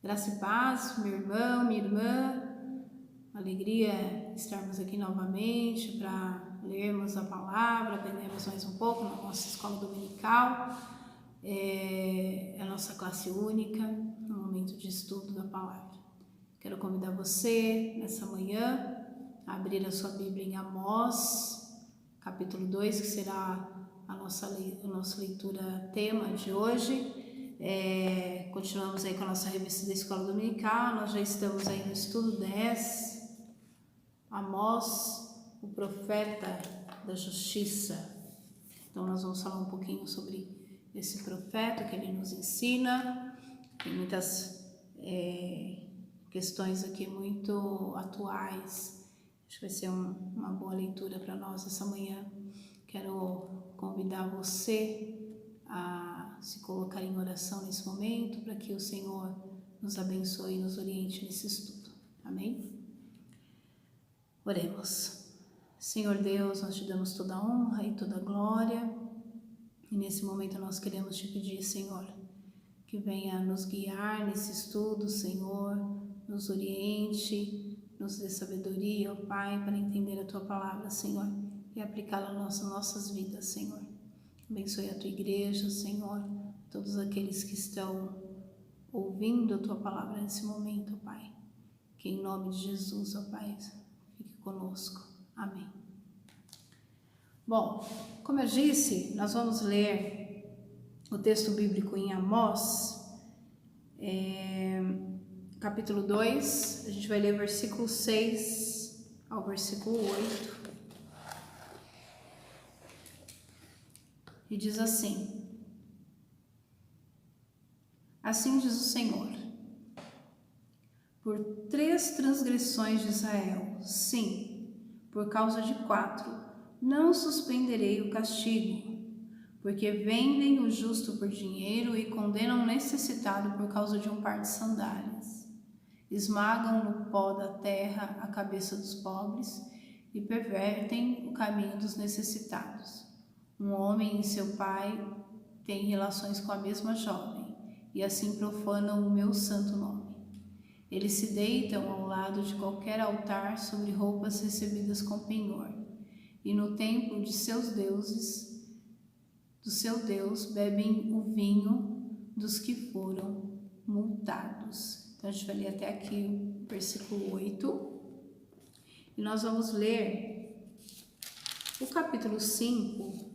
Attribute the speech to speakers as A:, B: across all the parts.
A: Graça e paz, meu irmão, minha irmã, alegria estarmos aqui novamente para lermos a palavra, aprendermos mais um pouco na nossa escola dominical, a nossa classe única, no momento de estudo da palavra. Quero convidar você, nessa manhã, a abrir a sua Bíblia em Amós, capítulo 2, que será a nossa leitura tema de hoje. Continuamos aí com a nossa revista da Escola Dominical. Nós já estamos aí no estudo 10, Amós, o profeta da justiça. Então nós vamos falar um pouquinho sobre esse profeta, que ele nos ensina. Tem muitas questões aqui muito atuais. Acho que vai ser uma boa leitura para nós essa manhã. Quero convidar você a se colocar em oração nesse momento, para que o Senhor nos abençoe e nos oriente nesse estudo. Amém? Oremos. Senhor Deus, nós te damos toda a honra e toda a glória, e nesse momento nós queremos te pedir, Senhor, que venha nos guiar nesse estudo, Senhor, nos oriente, nos dê sabedoria, ó Pai, para entender a Tua palavra, Senhor, e aplicá-la nas nossas vidas, Senhor. Abençoe a Tua igreja, Senhor, todos aqueles que estão ouvindo a Tua palavra nesse momento, ó Pai. Que em nome de Jesus, ó Pai, fique conosco. Amém. Bom, como eu disse, nós vamos ler o texto bíblico em Amós, capítulo 2, a gente vai ler versículo 6 ao versículo 8. E diz assim: Assim diz o Senhor: por 3 transgressões de Israel, sim, por causa de 4, não suspenderei o castigo, porque vendem o justo por dinheiro e condenam o necessitado por causa de um par de sandálias. Esmagam no pó da terra a cabeça dos pobres e pervertem o caminho dos necessitados. Um homem e seu pai têm relações com a mesma jovem, e assim profanam o meu santo nome. Eles se deitam ao lado de qualquer altar sobre roupas recebidas com penhor, e no templo de seus deuses, do seu Deus, bebem o vinho dos que foram multados. Então a gente vai ler até aqui o versículo 8, e nós vamos ler o capítulo 5,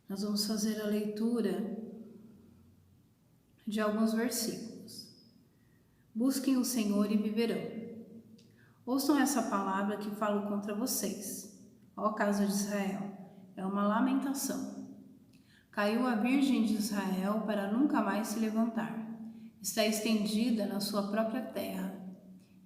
A: nós vamos fazer a leitura de alguns versículos. Busquem o Senhor e viverão. Ouçam essa palavra que falo contra vocês, ó casa de Israel. É uma lamentação. Caiu a Virgem de Israel para nunca mais se levantar. Está estendida na sua própria terra,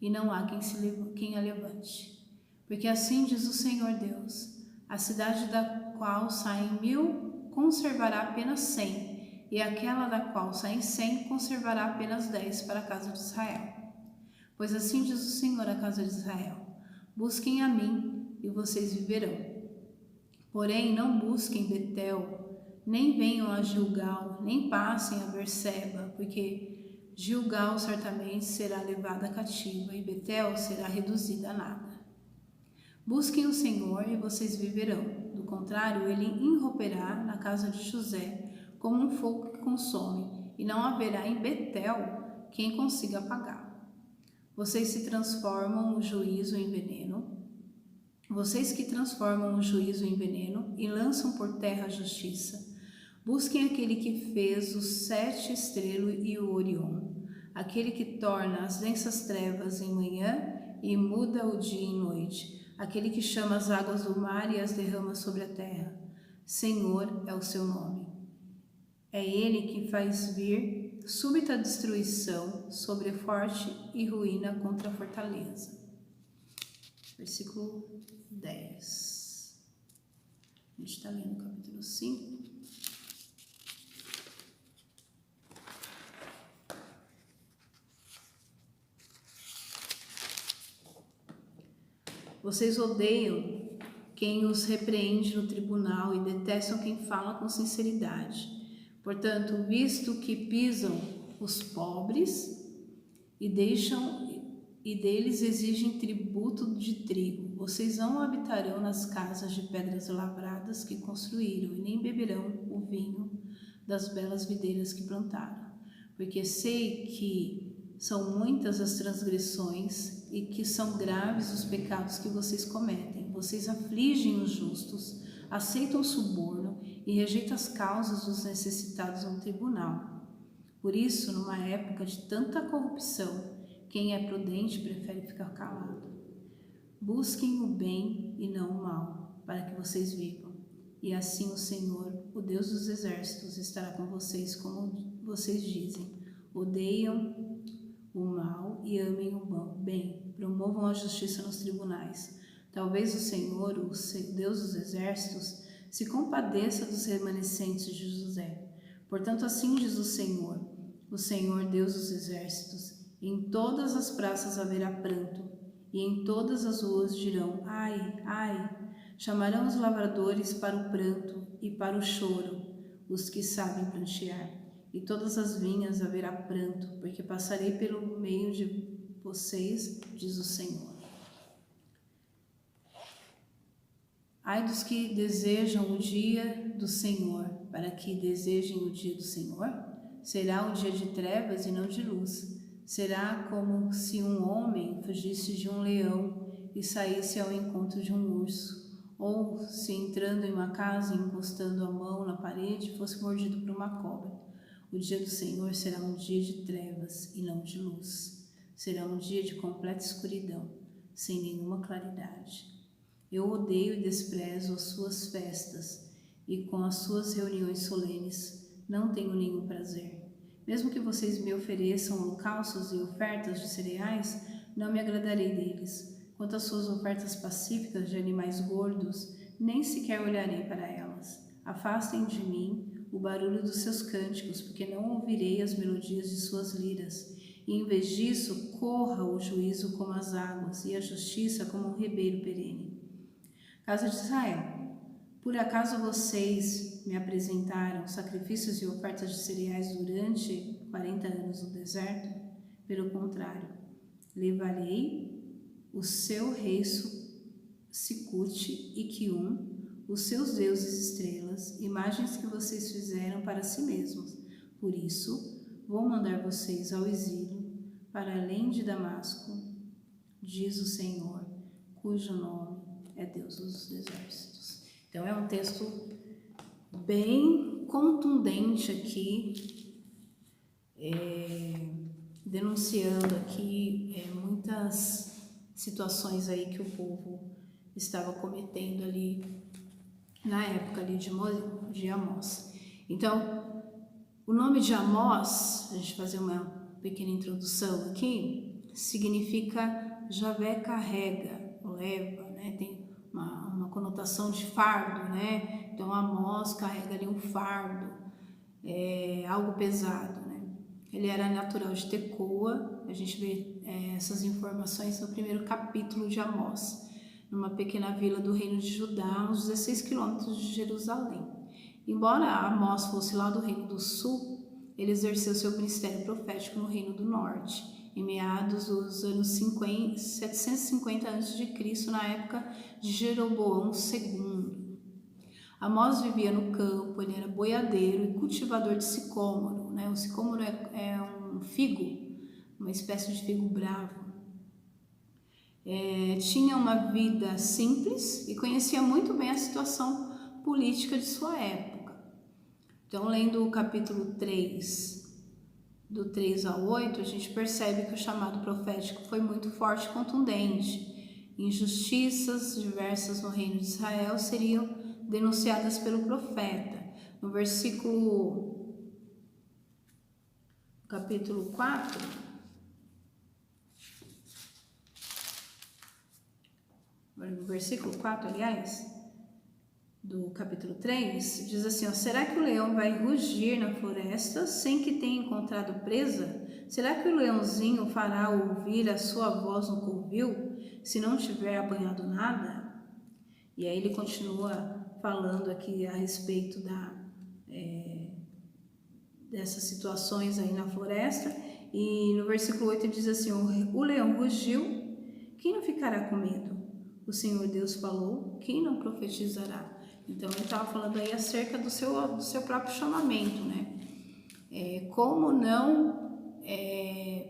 A: e não há quem a levante. Porque assim diz o Senhor Deus: a cidade da qual saem 1000 conservará apenas 100, e aquela da qual saem 100 conservará apenas 10 para a casa de Israel. Pois assim diz o Senhor à casa de Israel: busquem a mim, e vocês viverão. Porém, não busquem Betel, nem venham a Gilgal, nem passem a Berseba, porque Gilgal certamente será levada cativa, e Betel será reduzida a nada. Busquem o Senhor e vocês viverão. Do contrário, ele irromperá na casa de José como um fogo que consome, e não haverá em Betel quem consiga apagá-lo. Vocês se transformam o juízo em veneno. Vocês que transformam o juízo em veneno e lançam por terra a justiça. Busquem aquele que fez os 7 estrelas e o Orion, aquele que torna as densas trevas em manhã e muda o dia em noite, aquele que chama as águas do mar e as derrama sobre a terra. Senhor é o seu nome. É ele que faz vir súbita destruição sobre o forte e ruína contra a fortaleza. Versículo 10. A gente está lendo o capítulo 5. Vocês odeiam quem os repreende no tribunal e detestam quem fala com sinceridade. Portanto, visto que pisam os pobres e deles exigem tributo de trigo, vocês não habitarão nas casas de pedras lavradas que construíram, e nem beberão o vinho das belas videiras que plantaram. Porque sei que são muitas as transgressões e que são graves os pecados que vocês cometem. Vocês afligem os justos, aceitam o suborno e rejeitam as causas dos necessitados no tribunal. Por isso, numa época de tanta corrupção, quem é prudente prefere ficar calado. Busquem o bem e não o mal, para que vocês vivam. E assim o Senhor, o Deus dos exércitos, estará com vocês, como vocês dizem. Odeiam o mal e amem o bem. Promovam a justiça nos tribunais. Talvez o Senhor, o Deus dos exércitos, se compadeça dos remanescentes de José. Portanto, assim diz o Senhor Deus dos exércitos: em todas as praças haverá pranto, e em todas as ruas dirão: ai, ai. Chamarão os lavradores para o pranto e para o choro, os que sabem prantear. E todas as vinhas haverá pranto, porque passarei pelo meio de vocês, diz o Senhor. Ai dos que desejam o dia do Senhor, para que desejem o dia do Senhor. Será um dia de trevas e não de luz. Será como se um homem fugisse de um leão e saísse ao encontro de um urso, ou se entrando em uma casa e encostando a mão na parede fosse mordido por uma cobra. O dia do Senhor será um dia de trevas e não de luz. Será um dia de completa escuridão, sem nenhuma claridade. Eu odeio e desprezo as suas festas, e com as suas reuniões solenes não tenho nenhum prazer. Mesmo que vocês me ofereçam holocaustos e ofertas de cereais, não me agradarei deles. Quanto às suas ofertas pacíficas de animais gordos, nem sequer olharei para elas. Afastem de mim o barulho dos seus cânticos, porque não ouvirei as melodias de suas liras. E em vez disso, corra o juízo como as águas e a justiça como um ribeiro perene. Casa de Israel, por acaso vocês me apresentaram sacrifícios e ofertas de cereais durante 40 anos no deserto? Pelo contrário, levarei o seu rei Sicute e Quium, os seus deuses estrelas, imagens que vocês fizeram para si mesmos. Por isso, vou mandar vocês ao exílio, para além de Damasco, diz o Senhor, cujo nome é Deus dos exércitos. Então é um texto bem contundente aqui, denunciando aqui muitas situações aí que o povo estava cometendo ali na época ali de Amós. Então, o nome de Amós, a gente fazer uma pequena introdução aqui, significa Javé carrega, leva, né? Tem uma conotação de fardo, né? Então, Amós carrega ali um fardo, algo pesado, né? Ele era natural de Tecoa, a gente vê essas informações no primeiro capítulo de Amós, numa pequena vila do reino de Judá, uns 16 quilômetros de Jerusalém. Embora Amós fosse lá do reino do sul, ele exerceu seu ministério profético no reino do norte, em meados dos anos 750 a.C., na época de Jeroboão II. Amós vivia no campo, ele era boiadeiro e cultivador de sicômoro, né? O sicômoro é um figo, uma espécie de figo bravo. Tinha uma vida simples e conhecia muito bem a situação política de sua época. Então, lendo o capítulo 3, do 3 ao 8, a gente percebe que o chamado profético foi muito forte e contundente. Injustiças diversas no reino de Israel seriam denunciadas pelo profeta. No capítulo 4, no versículo 4, aliás, do capítulo 3, diz assim, será que o leão vai rugir na floresta sem que tenha encontrado presa? Será que o leãozinho fará ouvir a sua voz no covil? se não tiver apanhado nada, e aí ele continua falando aqui a respeito dessas situações aí na floresta, e no versículo 8 diz assim: o leão rugiu, quem não ficará com medo? O Senhor Deus falou, quem não profetizará? Então ele estava falando aí acerca do seu próprio chamamento, né? Como não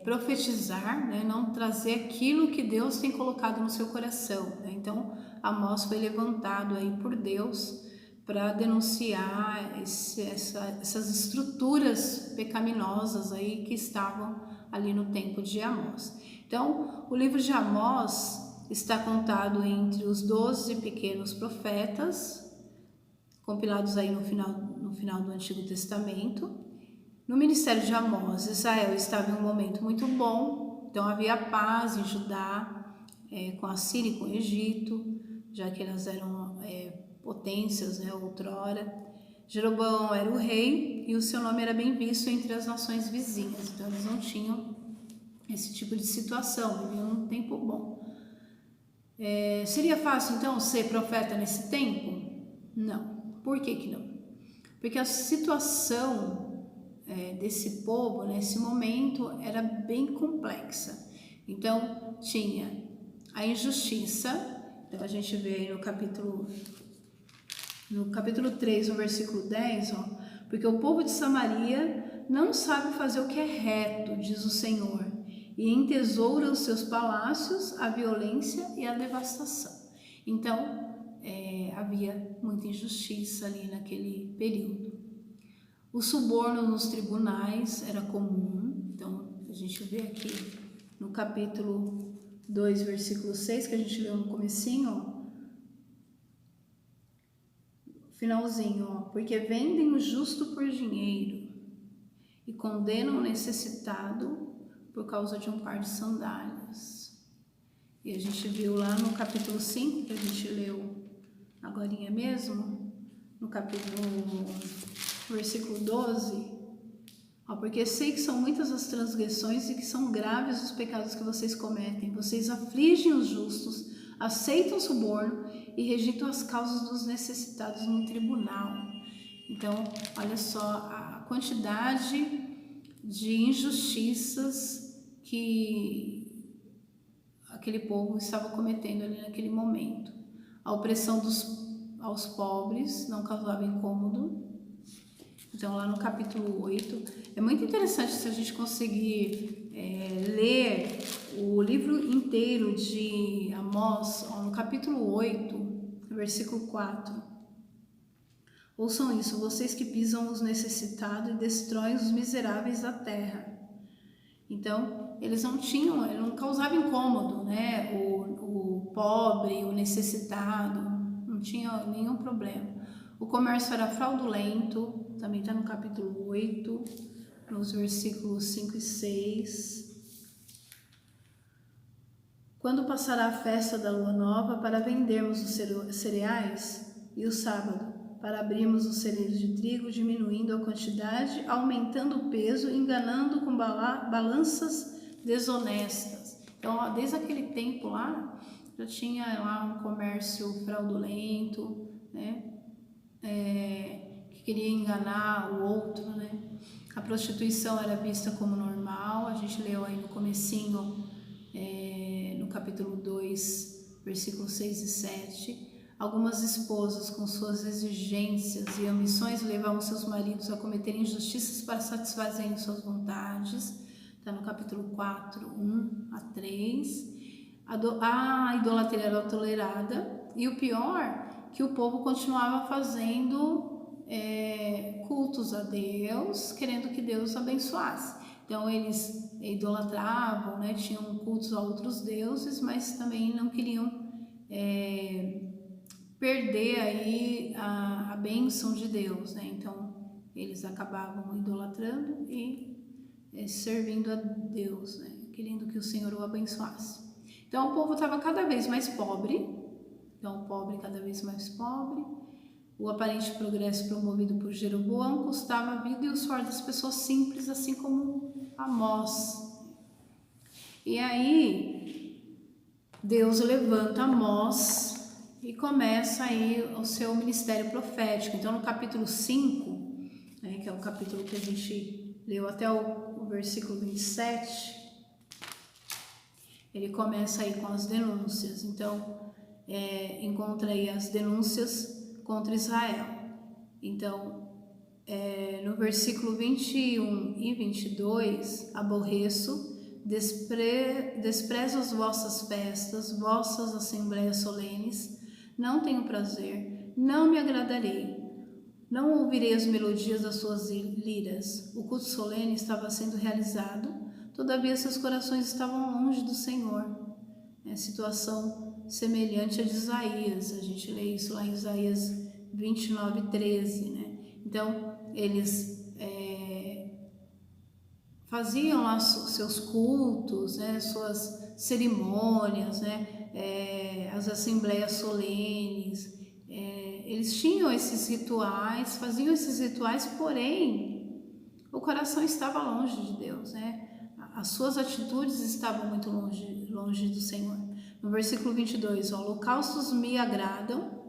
A: profetizar, né? Não trazer aquilo que Deus tem colocado no seu coração, né? Então Amós foi levantado aí por Deus para denunciar essas estruturas pecaminosas aí que estavam ali no tempo de Amós. Então, o livro de Amós está contado entre os 12 pequenos profetas, compilados aí no final do Antigo Testamento. No ministério de Amós, Israel estava em um momento muito bom, então havia paz em Judá, com a Síria e com o Egito, já que elas eram potências, né, outrora. Jeroboão era o rei e o seu nome era bem visto entre as nações vizinhas, então eles não tinham esse tipo de situação, viviam num tempo bom. Seria fácil então ser profeta nesse tempo? Não. Por que não? Porque a situação desse povo nesse momento era bem complexa. Então tinha a injustiça. Então a gente vê aí no capítulo 3, no versículo 10, porque o povo de Samaria não sabe fazer o que é reto, diz o Senhor, e entesoura os seus palácios a violência e a devastação. Então havia muita injustiça ali naquele período. O suborno nos tribunais era comum. Então a gente vê aqui no capítulo 2, versículo 6, que a gente leu no comecinho, finalzinho, porque vendem o justo por dinheiro e condenam o necessitado por causa de um par de sandálias. E a gente viu lá no capítulo 5, que a gente leu agorinha mesmo, no versículo 12, porque sei que são muitas as transgressões e que são graves os pecados que vocês cometem. Vocês afligem os justos, aceitam suborno e rejeitam as causas dos necessitados no tribunal. Então, olha só a quantidade de injustiças que aquele povo estava cometendo ali naquele momento. A opressão aos pobres não causava incômodo. Então, lá no capítulo 8, é muito interessante se a gente conseguir ler o livro inteiro de Amós, no capítulo 8, versículo 4. Ouçam isso, vocês que pisam os necessitados e destroem os miseráveis da terra. Então, eles não causavam incômodo, né? O pobre, o necessitado, não tinha nenhum problema. O comércio era fraudulento, também está no capítulo 8, nos versículos 5 e 6. Quando passará a festa da lua nova para vendermos os cereais e o sábado, para abrirmos os celeiros de trigo, diminuindo a quantidade, aumentando o peso, enganando com balanças desonestas. Então, desde aquele tempo lá, já tinha lá um comércio fraudulento, né? Que queria enganar o outro, né? A prostituição era vista como normal. A gente leu aí no comecinho, no capítulo 2, versículos 6 e 7. Algumas esposas, com suas exigências e ambições, levavam seus maridos a cometerem injustiças para satisfazerem suas vontades. Está no capítulo 4, 1 a 3. A idolatria era tolerada. E o pior, que o povo continuava fazendo cultos a Deus, querendo que Deus abençoasse. Então eles idolatravam, né? Tinham cultos a outros deuses, mas também não queriam perder aí a bênção de Deus, né? Então eles acabavam idolatrando e servindo a Deus, né? Querendo que o Senhor o abençoasse. Então o povo estava cada vez mais pobre. Então o pobre cada vez mais pobre. O aparente progresso promovido por Jeroboão custava a vida e o suor das pessoas simples, assim como Amós. E aí Deus levanta Amós e começa aí o seu ministério profético. Então, no capítulo 5, né, que é o capítulo que a gente leu até o versículo 27, ele começa aí com as denúncias. Então, encontra aí as denúncias contra Israel. Então, no versículo 21 e 22, aborreço, desprezo as vossas festas, vossas assembleias solenes, não tenho prazer, não me agradarei, não ouvirei as melodias das suas liras. O culto solene estava sendo realizado, todavia seus corações estavam longe do Senhor. Situação semelhante a de Isaías, a gente lê isso lá em Isaías 29:13, né? Então, eles faziam lá seus cultos, né, suas cerimônias, né, as assembleias solenes, eles tinham esses rituais, faziam esses rituais, porém o coração estava longe de Deus, né? As suas atitudes estavam muito longe do Senhor. No versículo 22, holocaustos me agradam,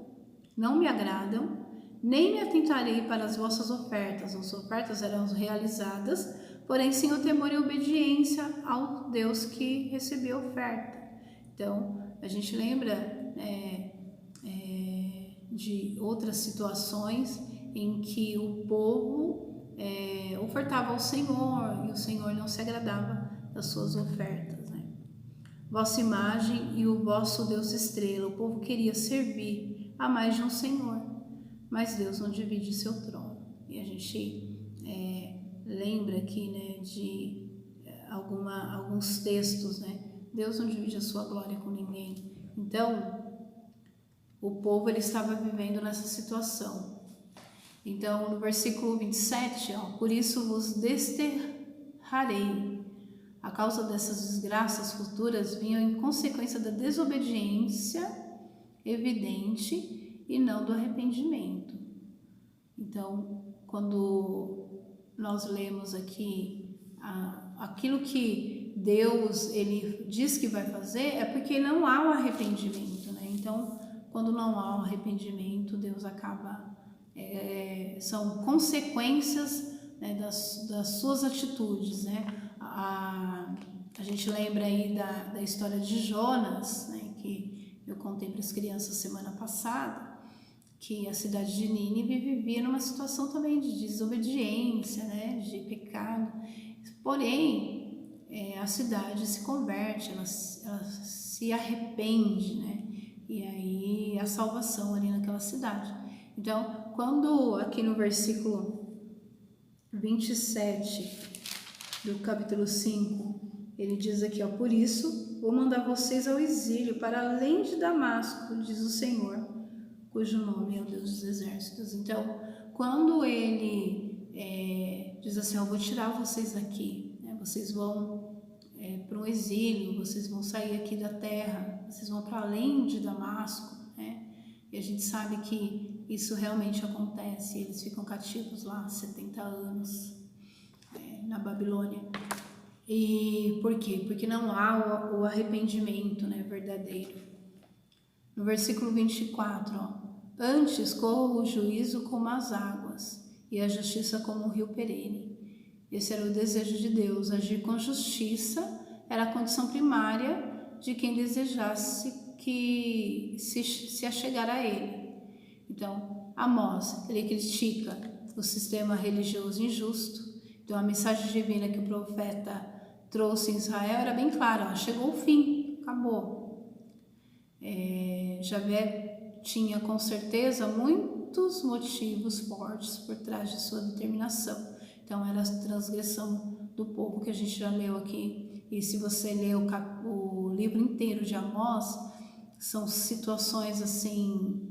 A: não me agradam, nem me atentarei para as vossas ofertas. As ofertas eram realizadas, porém sem o temor e obediência ao Deus que recebeu a oferta. Então, a gente lembra de outras situações em que o povo ofertava ao Senhor e o Senhor não se agradava das suas ofertas, né? Vossa imagem e o vosso Deus estrela, o povo queria servir a mais de um Senhor, mas Deus não divide seu trono. E a gente lembra aqui, né, de alguns textos, né? Deus não divide a sua glória com ninguém. Então, o povo ele estava vivendo nessa situação. Então, no versículo 27, por isso vos desterrarei. A causa dessas desgraças futuras vinham em consequência da desobediência evidente e não do arrependimento. Então, quando nós lemos aqui aquilo que Deus ele diz que vai fazer, é porque não há o arrependimento, né? Então, quando não há o arrependimento, Deus acaba são consequências, né, das suas atitudes, né? A gente lembra aí da história de Jonas, né, que eu contei para as crianças semana passada, que a cidade de Nínive vivia numa situação também de desobediência, né, de pecado. Porém, a cidade se converte, ela se arrepende, né? E aí a salvação ali naquela cidade. Então, quando aqui no versículo 27 do capítulo 5, ele diz aqui, por isso vou mandar vocês ao exílio para além de Damasco, diz o Senhor, cujo nome é o Deus dos exércitos. Então, quando ele diz assim, eu vou tirar vocês daqui, né? Vocês vão para um exílio, vocês vão sair aqui da terra, vocês vão para além de Damasco, né? E a gente sabe que isso realmente acontece, eles ficam cativos lá 70 anos na Babilônia. E por quê? Porque não há o arrependimento, né, verdadeiro. No versículo 24, antes corra o juízo como as águas e a justiça como o rio perene. Esse era o desejo de Deus, agir com justiça era a condição primária de quem desejasse que se achegar a ele. Então, Amós, ele critica o sistema religioso injusto. Então, a mensagem divina que o profeta trouxe em Israel era bem clara, chegou o fim, acabou. Javé tinha com certeza muitos motivos fortes por trás de sua determinação. Então, era a transgressão do povo que a gente já leu aqui. E se você ler o livro inteiro de Amós, são situações assim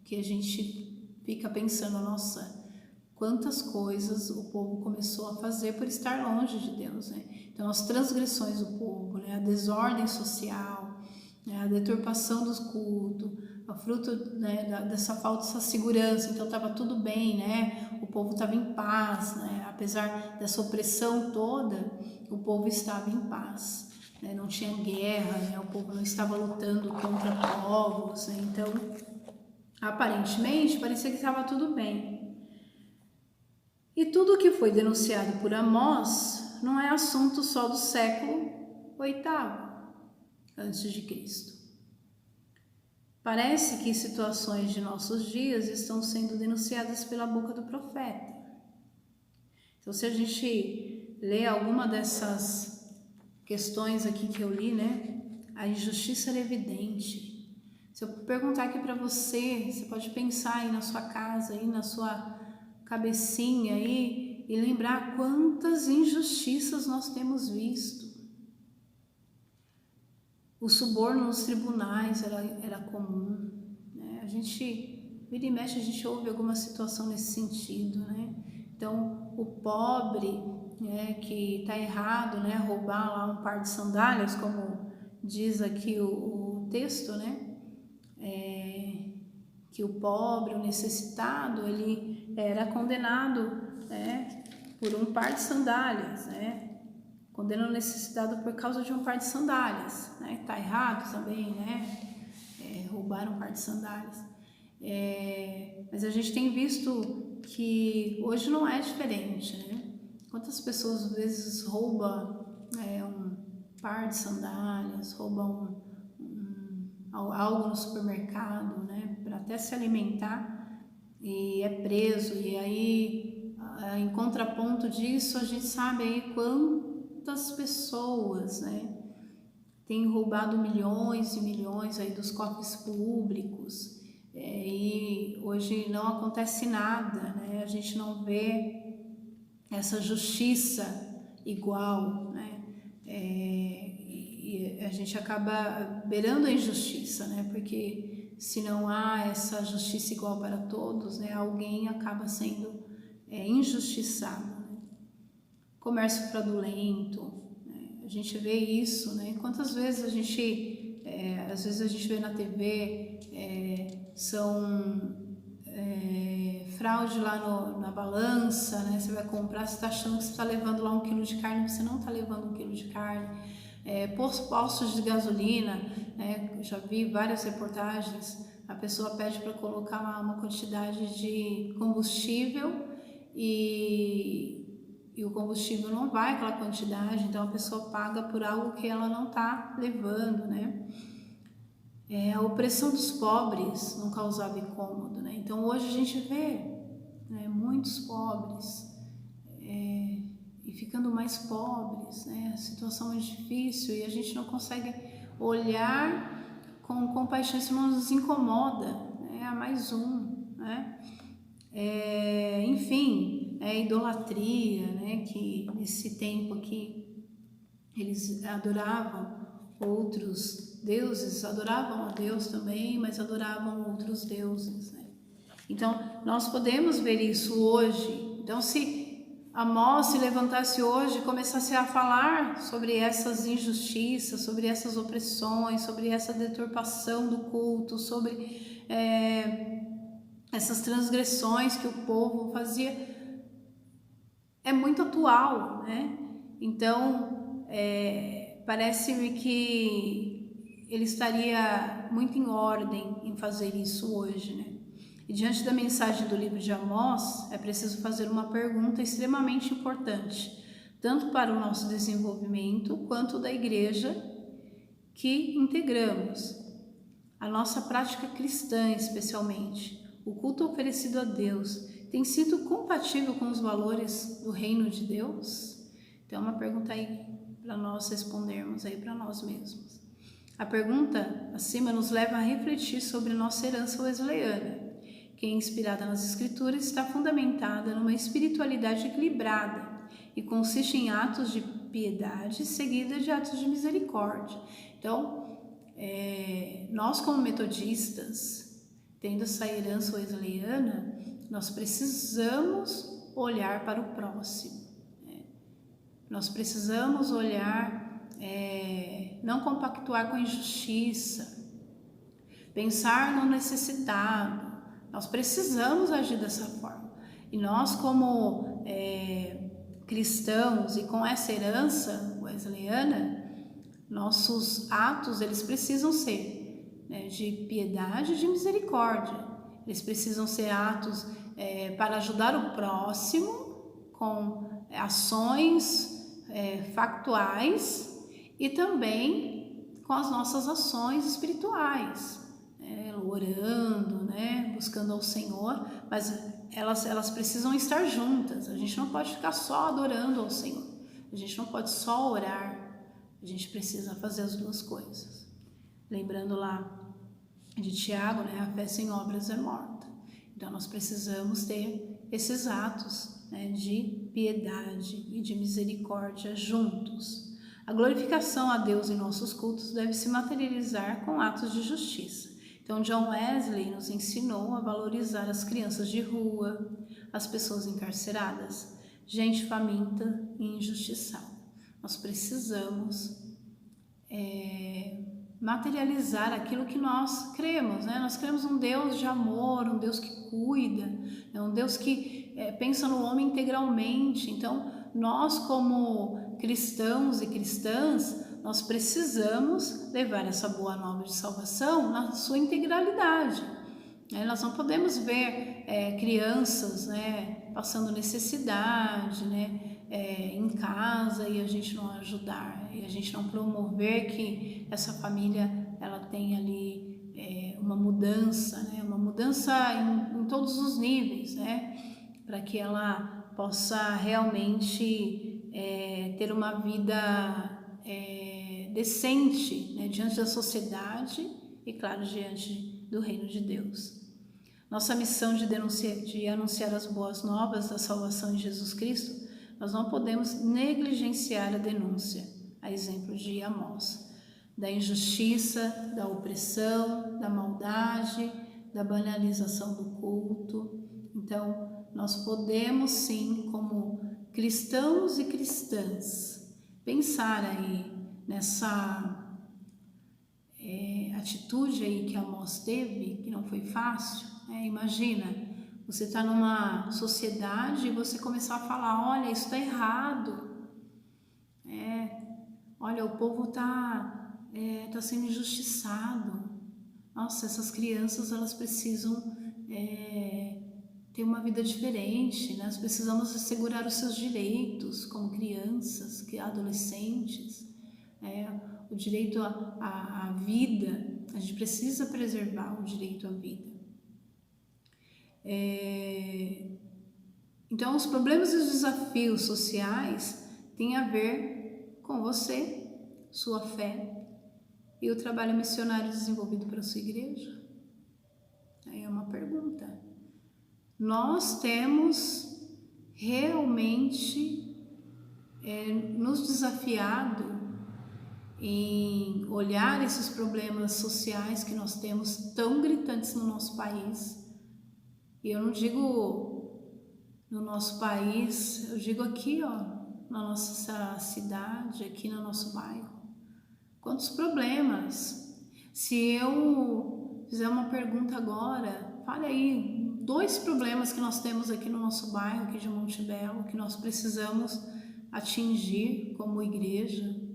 A: que a gente fica pensando, nossa, quantas coisas o povo começou a fazer por estar longe de Deus, né? Então, as transgressões do povo, né? A desordem social, né? A deturpação dos cultos, a fruto, né, dessa falta dessa segurança. Então, estava tudo bem, né? O povo estava em paz, né? Apesar dessa opressão toda, o povo estava em paz. né? Não tinha guerra, né? O povo não estava lutando contra povos, né? Então, aparentemente, parecia que estava tudo bem. E tudo o que foi denunciado por Amós não é assunto só do século VIII antes de Cristo. Parece que situações de nossos dias estão sendo denunciadas pela boca do profeta. Então, se a gente lê alguma dessas questões aqui que eu li, né? A injustiça era evidente. Se eu perguntar aqui para você, você pode pensar aí na sua casa, aí na sua cabecinha aí e lembrar quantas injustiças nós temos visto. O suborno nos tribunais era comum, né? A gente, vira e mexe, a gente ouve alguma situação nesse sentido, né? Então, o pobre, né, que está errado, né, roubar lá um par de sandálias, como diz aqui o texto, né? Que o pobre, o necessitado, ele era condenado, né, por um par de sandálias, né? Condena o necessitado por causa de um par de sandálias, né? Tá errado também, né? Roubar um par de sandálias. Mas a gente tem visto que hoje não é diferente, né? Quantas pessoas às vezes roubam um par de sandálias, roubam algo no supermercado, né? Para até se alimentar e é preso. E aí, em contraponto disso, a gente sabe aí quantas pessoas, né, têm roubado milhões e milhões aí dos cofres públicos, e hoje não acontece nada, né? A gente não vê essa justiça igual, né? E a gente acaba beirando a injustiça, né? Porque se não há essa justiça igual para todos, né, alguém acaba sendo injustiçado, né? Comércio fraudulento, né? A gente vê isso, né? Quantas vezes às vezes a gente vê na TV, são fraude lá na balança, né? Você vai comprar, você está achando que você está levando lá 1 quilo de carne, você não está levando 1 quilo de carne. Postos de gasolina, né? Eu já vi várias reportagens, a pessoa pede para colocar uma quantidade de combustível e o combustível não vai aquela quantidade, então a pessoa paga por algo que ela não está levando, né? A opressão dos pobres não causava incômodo, né? Então hoje a gente vê, né, muitos pobres e ficando mais pobres, né? A situação é difícil e a gente não consegue olhar com compaixão, isso nos incomoda, né? É mais um, né? Enfim, idolatria, né? Que nesse tempo aqui eles adoravam outros deuses, adoravam a Deus também, mas adoravam outros deuses, né? Então, nós podemos ver isso hoje. Então, se Amós se levantasse hoje e começasse a falar sobre essas injustiças, sobre essas opressões, sobre essa deturpação do culto, sobre essas transgressões que o povo fazia, é muito atual, né? Então, parece-me que ele estaria muito em ordem em fazer isso hoje, né? E diante da mensagem do livro de Amós, é preciso fazer uma pergunta extremamente importante, tanto para o nosso desenvolvimento quanto da igreja que integramos. A nossa prática cristã, especialmente, o culto oferecido a Deus, tem sido compatível com os valores do reino de Deus? Então, é uma pergunta aí para nós respondermos aí para nós mesmos. A pergunta acima nos leva a refletir sobre nossa herança wesleyana, que, inspirada nas Escrituras, está fundamentada numa espiritualidade equilibrada e consiste em atos de piedade seguida de atos de misericórdia. Então, nós como metodistas, tendo essa herança wesleyana, nós precisamos olhar para o próximo, né? Nós precisamos olhar, não compactuar com a injustiça, pensar no necessitado. Nós precisamos agir dessa forma. E nós como cristãos e com essa herança wesleyana, nossos atos, eles precisam ser, né, de piedade e de misericórdia. Eles precisam ser atos para ajudar o próximo com ações factuais e também com as nossas ações espirituais, orando, né, buscando ao Senhor, mas elas precisam estar juntas. A gente não pode ficar só adorando ao Senhor, a gente não pode só orar, a gente precisa fazer as duas coisas. Lembrando lá de Tiago, né, a fé sem obras é morta. Então nós precisamos ter esses atos, né, de piedade e de misericórdia juntos. A glorificação a Deus em nossos cultos deve se materializar com atos de justiça. Então John Wesley nos ensinou a valorizar as crianças de rua, as pessoas encarceradas, gente faminta e injustiçada. Nós precisamos materializar aquilo que nós cremos, né? Nós cremos um Deus de amor, um Deus que cuida, um Deus que pensa no homem integralmente. Então, nós como cristãos e cristãs, nós precisamos levar essa boa nova de salvação na sua integralidade. Nós não podemos ver crianças, né, passando necessidade, né, em casa e a gente não ajudar, e a gente não promover que essa família ela tenha ali uma mudança, né, uma mudança em todos os níveis, né, para que ela possa realmente ter uma vida decente, né, diante da sociedade e, claro, diante do reino de Deus. Nossa missão de anunciar as boas novas da salvação em Jesus Cristo, nós não podemos negligenciar a denúncia, a exemplo de Amós, da injustiça, da opressão, da maldade, da banalização do culto. Então, nós podemos sim, como cristãos e cristãs, pensar aí nessa atitude aí que Amós teve, que não foi fácil. Imagina, você está numa sociedade e você começar a falar, olha, isso está errado, olha, o povo está sendo injustiçado, nossa, essas crianças elas precisam ter uma vida diferente, né? Nós precisamos assegurar os seus direitos como crianças, adolescentes, o direito à vida, a gente precisa preservar o direito à vida. Então, os problemas e os desafios sociais têm a ver com você, sua fé e o trabalho missionário desenvolvido pela sua igreja? Aí é uma pergunta. Nós temos realmente nos desafiado em olhar esses problemas sociais que nós temos tão gritantes no nosso país. E eu não digo no nosso país, eu digo aqui, na nossa cidade, aqui no nosso bairro. Quantos problemas? Se eu fizer uma pergunta agora, fale aí 2 problemas que nós temos aqui no nosso bairro, aqui de Monte Belo, que nós precisamos atingir como igreja.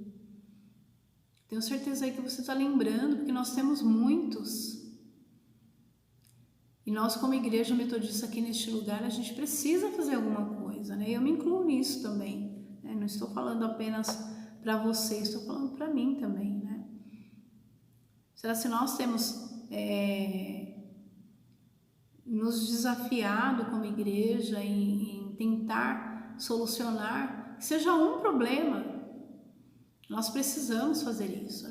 A: Tenho certeza aí que você está lembrando, porque nós temos muitos. E nós, como igreja metodista aqui neste lugar, a gente precisa fazer alguma coisa, né? Eu me incluo nisso também, né? Não estou falando apenas para você, estou falando para mim também, né? Será se nós temos nos desafiado como igreja em tentar solucionar, que seja um problema? Nós precisamos fazer isso.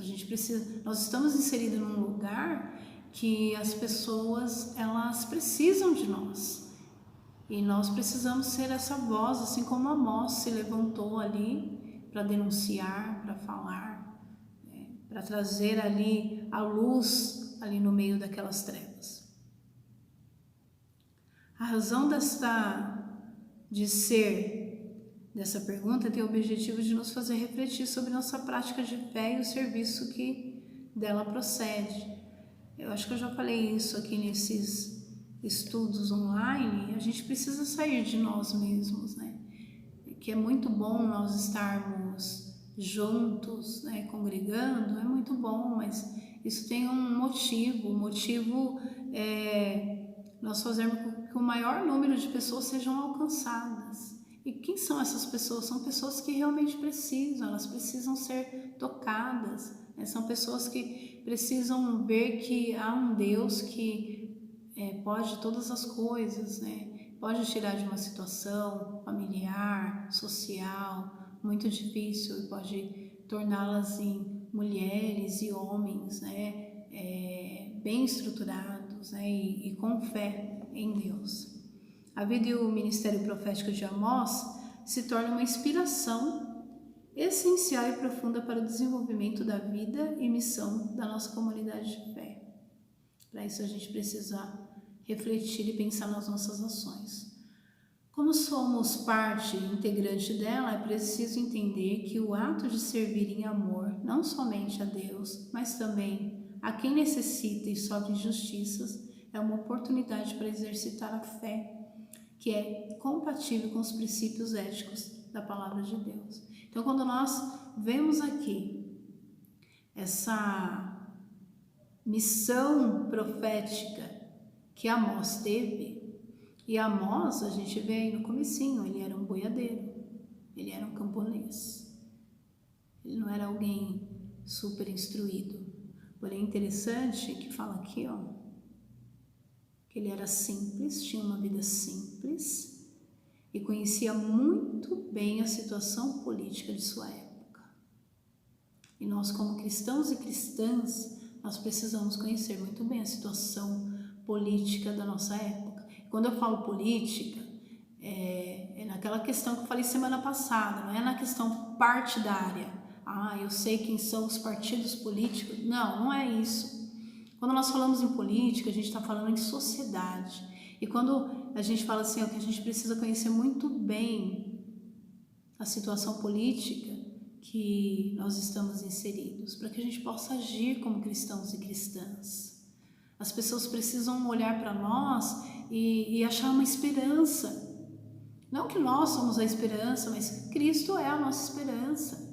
A: Nós estamos inseridos num lugar que as pessoas, elas precisam de nós. E nós precisamos ser essa voz, assim como Amós se levantou ali para denunciar, para falar, para trazer ali a luz ali no meio daquelas trevas. A razão de ser dessa pergunta tem o objetivo de nos fazer refletir sobre nossa prática de fé e o serviço que dela procede. Eu acho que eu já falei isso aqui nesses estudos online. A gente precisa sair de nós mesmos, né? Que é muito bom nós estarmos juntos, né, congregando, é muito bom, mas isso tem um motivo. O motivo é nós fazermos com que o maior número de pessoas sejam alcançadas. E quem são essas pessoas? São pessoas que realmente precisam, elas precisam ser tocadas, né? São pessoas que precisam ver que há um Deus que pode todas as coisas, né? Pode tirar de uma situação familiar, social, muito difícil, e pode torná-las em mulheres e homens, né? Bem estruturados, né? E com fé em Deus. A vida e o ministério profético de Amós se torna uma inspiração essencial e profunda para o desenvolvimento da vida e missão da nossa comunidade de fé. Para isso a gente precisa refletir e pensar nas nossas ações. Como somos parte integrante dela, é preciso entender que o ato de servir em amor, não somente a Deus, mas também a quem necessita e sofre injustiças, é uma oportunidade para exercitar a fé, que é compatível com os princípios éticos da palavra de Deus. Então, quando nós vemos aqui essa missão profética que Amós teve, e Amós, a gente vê aí no comecinho, ele era um boiadeiro, ele era um camponês, ele não era alguém super instruído. Porém, é interessante que fala aqui, ó, que ele era simples, tinha uma vida simples e conhecia muito bem a situação política de sua época. E nós, como cristãos e cristãs, nós precisamos conhecer muito bem a situação política da nossa época. Quando eu falo política, é naquela questão que eu falei semana passada, não é na questão partidária. Eu sei quem são os partidos políticos. Não é isso. Quando nós falamos em política, a gente está falando em sociedade. E quando a gente fala assim, que a gente precisa conhecer muito bem a situação política que nós estamos inseridos, para que a gente possa agir como cristãos e cristãs. As pessoas precisam olhar para nós e achar uma esperança. Não que nós somos a esperança, mas Cristo é a nossa esperança.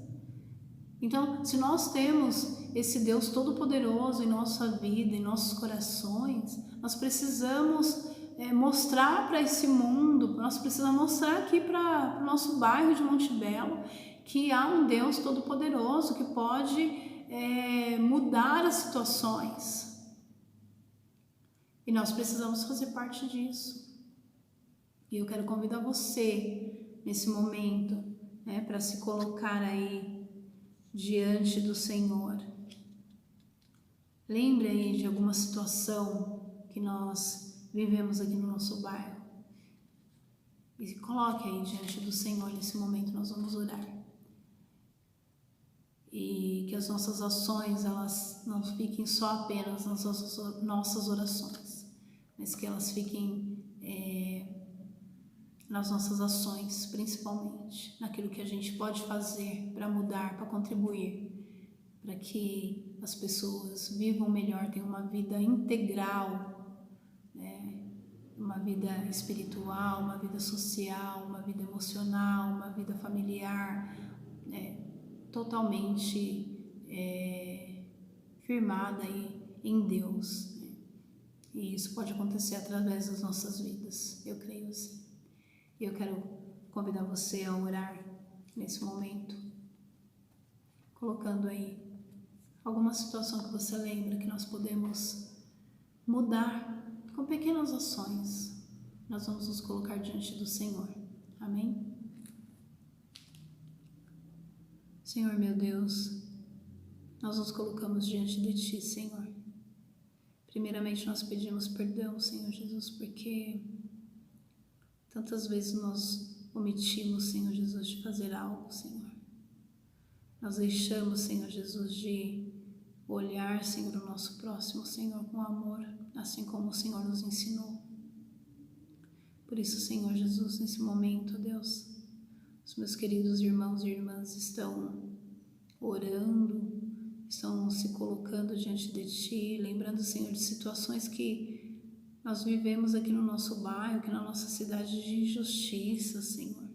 A: Então, se nós temos esse Deus Todo-Poderoso em nossa vida, em nossos corações, nós precisamos mostrar para esse mundo, nós precisamos mostrar aqui para o nosso bairro de Monte Belo, que há um Deus Todo-Poderoso que pode mudar as situações. E nós precisamos fazer parte disso. E eu quero convidar você, nesse momento, para se colocar aí diante do Senhor. Lembre aí de alguma situação que nós vivemos aqui no nosso bairro. E coloque aí diante do Senhor nesse momento, nós vamos orar. E que as nossas ações, elas não fiquem só apenas nas nossas orações, mas que elas fiquem nas nossas ações, principalmente, naquilo que a gente pode fazer para mudar, para contribuir, para que as pessoas vivam melhor, tenham uma vida integral, né? Uma vida espiritual, uma vida social, uma vida emocional, uma vida familiar, totalmente firmada aí em Deus. Né? E isso pode acontecer através das nossas vidas, eu creio assim. Eu quero convidar você a orar nesse momento, colocando aí alguma situação que você lembra que nós podemos mudar com pequenas ações. Nós vamos nos colocar diante do Senhor. Amém? Senhor meu Deus, nós nos colocamos diante de Ti, Senhor. Primeiramente nós pedimos perdão, Senhor Jesus, porque tantas vezes nós omitimos, Senhor Jesus, de fazer algo, Senhor. Nós deixamos, Senhor Jesus, de olhar, Senhor, o nosso próximo, Senhor, com amor, assim como o Senhor nos ensinou. Por isso, Senhor Jesus, nesse momento, Deus, os meus queridos irmãos e irmãs estão orando, estão se colocando diante de Ti, lembrando, Senhor, de situações que nós vivemos aqui no nosso bairro, aqui na nossa cidade, de injustiça, Senhor.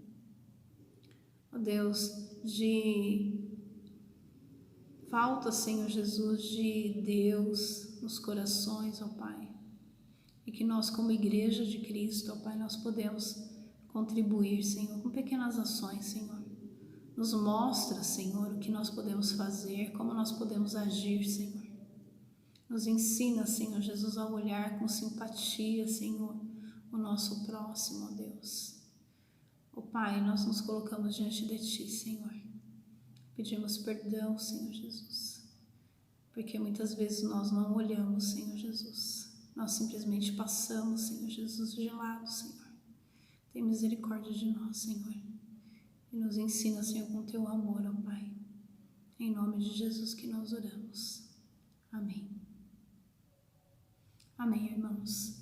A: Ó Deus, de falta, Senhor Jesus, de Deus nos corações, ó Pai. E que nós, como igreja de Cristo, ó Pai, nós podemos contribuir, Senhor, com pequenas ações, Senhor. Nos mostra, Senhor, o que nós podemos fazer, como nós podemos agir, Senhor. Nos ensina, Senhor Jesus, a olhar com simpatia, Senhor, o nosso próximo, ó Deus. Ó Pai, nós nos colocamos diante de Ti, Senhor. Pedimos perdão, Senhor Jesus, porque muitas vezes nós não olhamos, Senhor Jesus. Nós simplesmente passamos, Senhor Jesus, de lado, Senhor. Tem misericórdia de nós, Senhor. E nos ensina, Senhor, com Teu amor, ó Pai. Em nome de Jesus que nós oramos. Amém. Amém, irmãos.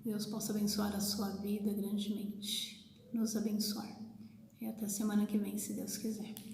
A: Deus possa abençoar a sua vida grandemente. Nos abençoar. E até semana que vem, se Deus quiser.